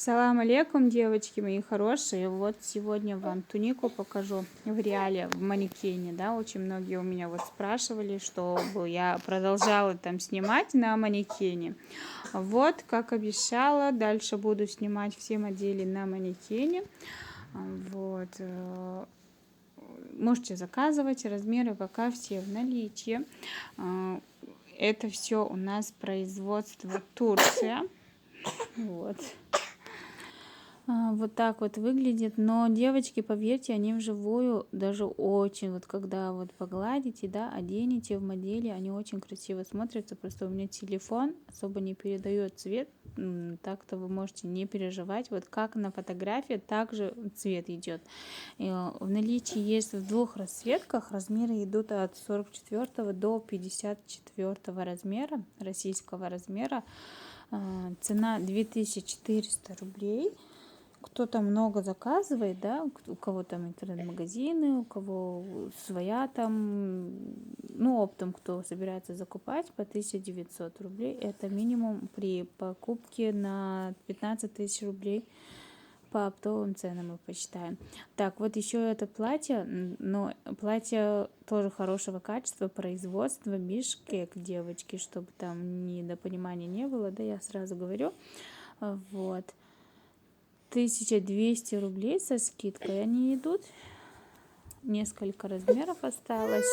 Салам алейкум, девочки мои хорошие. Вот сегодня вам тунику покажу в реале, в манекене, да. Очень многие у меня вот спрашивали, чтобы я продолжала там снимать на манекене. Вот, как обещала, дальше буду снимать все модели на манекене. Вот. Можете заказывать, размеры пока все в наличии. Это все у нас производство Турция. Вот. Вот так вот выглядит, но девочки, поверьте, они вживую даже очень, вот когда вот погладите, да, оденете в модели, они очень красиво смотрятся, просто у меня телефон особо не передает цвет, так-то вы можете не переживать, вот как на фотографии, так же цвет идет. В наличии есть в двух расцветках, размеры идут от 44 до 54 размера, российского размера, цена 2400 рублей. Кто-то много заказывает, да, у кого там интернет-магазины, у кого своя там, ну, оптом, кто собирается закупать по 1900 рублей, это минимум при покупке на 15 тысяч рублей по оптовым ценам мы посчитаем. Так, вот еще это платье, но платье тоже хорошего качества, производства, Бишкек, девочки, чтобы там недопонимания не было, да, я сразу говорю, вот. 1200 рублей со скидкой они идут. Несколько размеров осталось.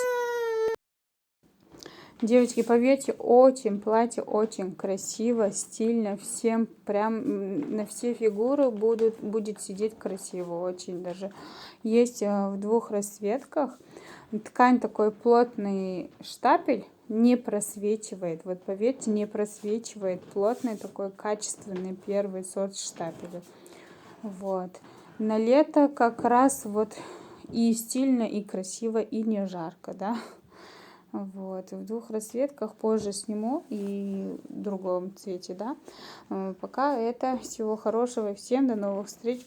Девочки, поверьте, очень платье, очень красиво, стильно. Всем прям на все фигуры будет сидеть красиво. Очень даже. Есть в двух расцветках. Ткань такой плотный штапель. Не просвечивает. Вот поверьте, не просвечивает. Плотный такой качественный первый сорт штапеля. Вот. На лето как раз вот и стильно, и красиво, и не жарко, да. Вот. В двух расцветках позже сниму и в другом цвете, да. Пока это. Всего хорошего всем. До новых встреч.